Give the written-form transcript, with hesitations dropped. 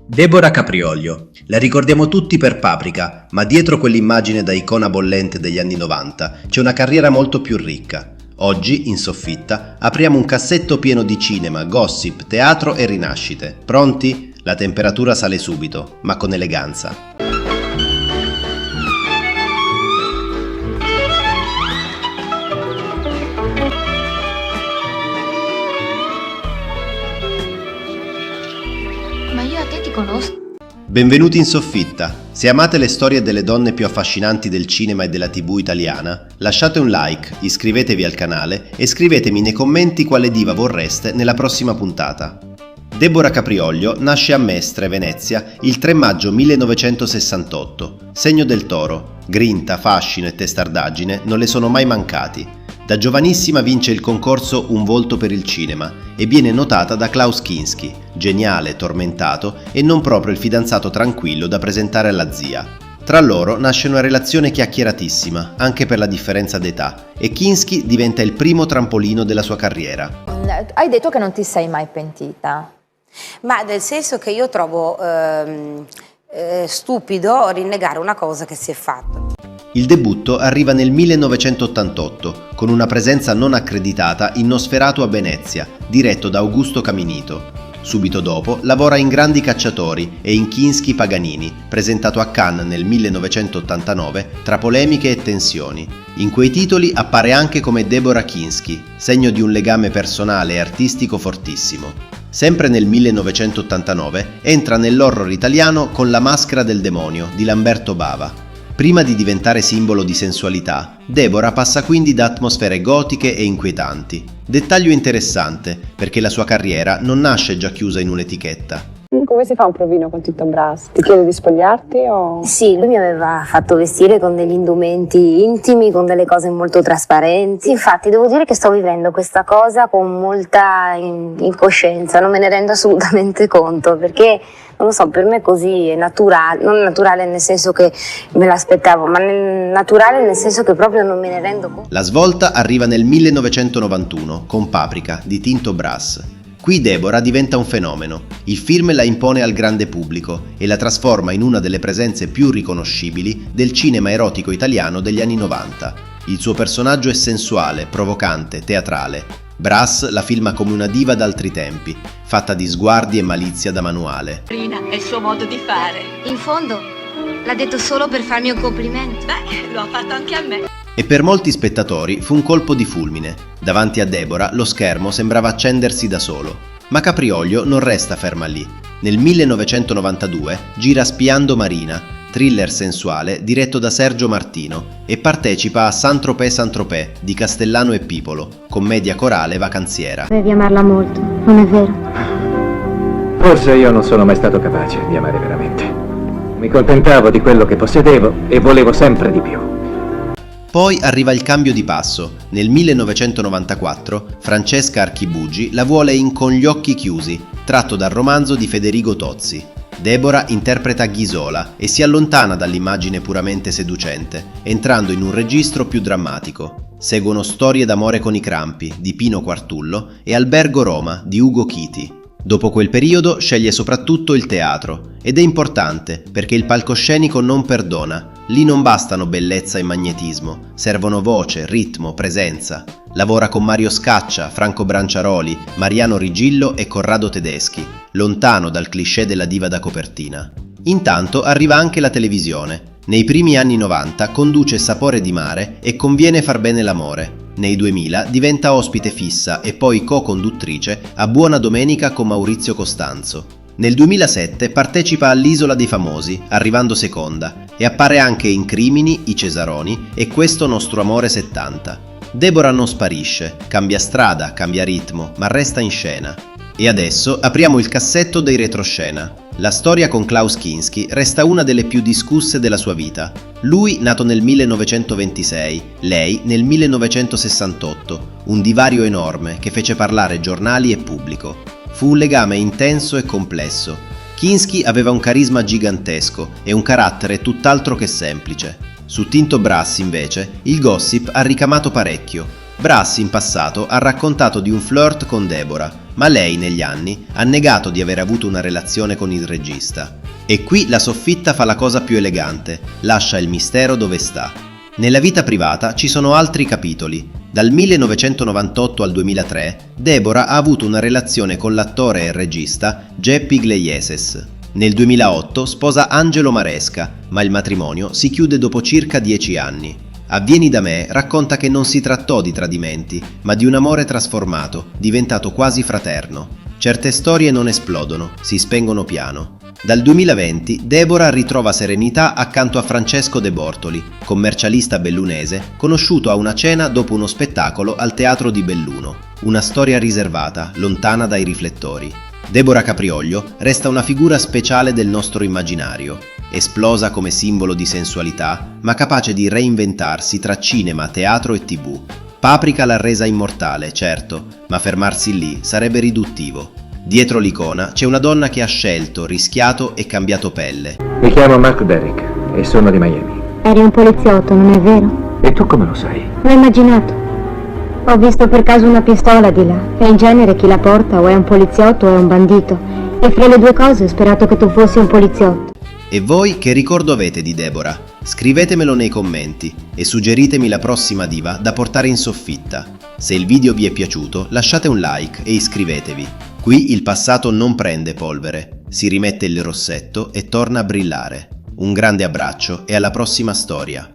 Deborah Caprioglio. La ricordiamo tutti per Paprika, ma dietro quell'immagine da icona bollente degli anni 90 c'è una carriera molto più ricca. Oggi, in soffitta, apriamo un cassetto pieno di cinema, gossip, teatro e rinascite. Pronti? La temperatura sale subito, ma con eleganza. Ma io a te ti conosco. Benvenuti in soffitta. Se amate le storie delle donne più affascinanti del cinema e della TV italiana, lasciate un like, iscrivetevi al canale e scrivetemi nei commenti quale diva vorreste nella prossima puntata. Deborah Caprioglio nasce a Mestre, Venezia, il 3 maggio 1968. Segno del toro. Grinta, fascino e testardaggine non le sono mai mancati. Da giovanissima vince il concorso Un volto per il cinema e viene notata da Klaus Kinski, geniale, tormentato e non proprio il fidanzato tranquillo da presentare alla zia. Tra loro nasce una relazione chiacchieratissima, anche per la differenza d'età, e Kinski diventa il primo trampolino della sua carriera. Hai detto che non ti sei mai pentita. Ma nel senso che io trovo stupido rinnegare una cosa che si è fatta. Il debutto arriva nel 1988 con una presenza non accreditata in Nosferatu a Venezia, diretto da Augusto Caminito. Subito dopo lavora in Grandi Cacciatori e in Kinski Paganini, presentato a Cannes nel 1989 tra polemiche e tensioni. In quei titoli appare anche come Deborah Kinski, segno di un legame personale e artistico fortissimo. Sempre nel 1989 entra nell'horror italiano con La maschera del demonio di Lamberto Bava. Prima di diventare simbolo di sensualità, Deborah passa quindi da atmosfere gotiche e inquietanti. Dettaglio interessante, perché la sua carriera non nasce già chiusa in un'etichetta. Come si fa un provino con Tito Brass? Ti chiede di spogliarti o...? Sì, lui mi aveva fatto vestire con degli indumenti intimi, con delle cose molto trasparenti. Infatti devo dire che sto vivendo questa cosa con molta incoscienza, non me ne rendo assolutamente conto, perché non lo so, per me così è naturale, non naturale nel senso che me l'aspettavo, ma naturale nel senso che proprio non me ne rendo conto. La svolta arriva nel 1991 con Paprika di Tinto Brass. Qui Deborah diventa un fenomeno. Il film la impone al grande pubblico e la trasforma in una delle presenze più riconoscibili del cinema erotico italiano degli anni 90. Il suo personaggio è sensuale, provocante, teatrale. Brass la filma come una diva d'altri tempi, fatta di sguardi e malizia da manuale. È il suo modo di fare. In fondo, l'ha detto solo per farmi un complimento. Beh, lo ha fatto anche a me. E per molti spettatori fu un colpo di fulmine. Davanti a Deborah lo schermo sembrava accendersi da solo. Ma Caprioglio non resta ferma lì. Nel 1992 gira Spiando Marina, thriller sensuale diretto da Sergio Martino, e partecipa a Saint-Tropez di Castellano e Pipolo, commedia corale vacanziera. Devi amarla molto, non è vero? Forse io non sono mai stato capace di amare veramente. Mi contentavo di quello che possedevo e volevo sempre di più. Poi arriva il cambio di passo. Nel 1994 Francesca Archibugi la vuole in Con gli occhi chiusi, tratto dal romanzo di Federico Tozzi. Deborah interpreta Ghisola e si allontana dall'immagine puramente seducente, entrando in un registro più drammatico. Seguono Storie d'amore con i crampi di Pino Quartullo e Albergo Roma di Ugo Chiti. Dopo quel periodo sceglie soprattutto il teatro, ed è importante perché il palcoscenico non perdona. Lì non bastano bellezza e magnetismo, servono voce, ritmo, presenza. Lavora con Mario Scaccia, Franco Branciaroli, Mariano Rigillo e Corrado Tedeschi, lontano dal cliché della diva da copertina. Intanto arriva anche la televisione. Nei primi anni 90 conduce Sapore di mare e Conviene far bene l'amore. Nei 2000 diventa ospite fissa e poi co-conduttrice a Buona Domenica con Maurizio Costanzo. Nel 2007 partecipa all'Isola dei Famosi, arrivando seconda, e appare anche in Crimini, I Cesaroni e Questo nostro amore 70. Deborah non sparisce, cambia strada, cambia ritmo, ma resta in scena. E adesso apriamo il cassetto dei retroscena. La storia con Klaus Kinski resta una delle più discusse della sua vita. Lui nato nel 1926, lei nel 1968, un divario enorme che fece parlare giornali e pubblico. Fu un legame intenso e complesso. Kinski aveva un carisma gigantesco e un carattere tutt'altro che semplice. Su Tinto Brass, invece, il gossip ha ricamato parecchio. Brass in passato ha raccontato di un flirt con Deborah, ma lei negli anni ha negato di aver avuto una relazione con il regista. E qui la soffitta fa la cosa più elegante, lascia il mistero dove sta. Nella vita privata ci sono altri capitoli. Dal 1998 al 2003 Deborah ha avuto una relazione con l'attore e regista Jeppe Iglesias. Nel 2008 sposa Angelo Maresca, ma il matrimonio si chiude dopo circa 10 anni. A Vieni da me racconta che non si trattò di tradimenti, ma di un amore trasformato, diventato quasi fraterno. Certe storie non esplodono, si spengono piano. Dal 2020 Deborah ritrova serenità accanto a Francesco De Bortoli, commercialista bellunese, conosciuto a una cena dopo uno spettacolo al Teatro di Belluno. Una storia riservata, lontana dai riflettori. Deborah Caprioglio resta una figura speciale del nostro immaginario, esplosa come simbolo di sensualità, ma capace di reinventarsi tra cinema, teatro e TV. Paprika l'ha resa immortale, certo, ma fermarsi lì sarebbe riduttivo. Dietro l'icona c'è una donna che ha scelto, rischiato e cambiato pelle. Mi chiamo Mark Derrick e sono di Miami. Eri un poliziotto, non è vero? E tu come lo sai? L'ho immaginato. Ho visto per caso una pistola di là e in genere chi la porta o è un poliziotto o è un bandito. E fra le due cose ho sperato che tu fossi un poliziotto. E voi che ricordo avete di Deborah? Scrivetemelo nei commenti e suggeritemi la prossima diva da portare in soffitta. Se il video vi è piaciuto lasciate un like e iscrivetevi. Qui il passato non prende polvere, si rimette il rossetto e torna a brillare. Un grande abbraccio e alla prossima storia.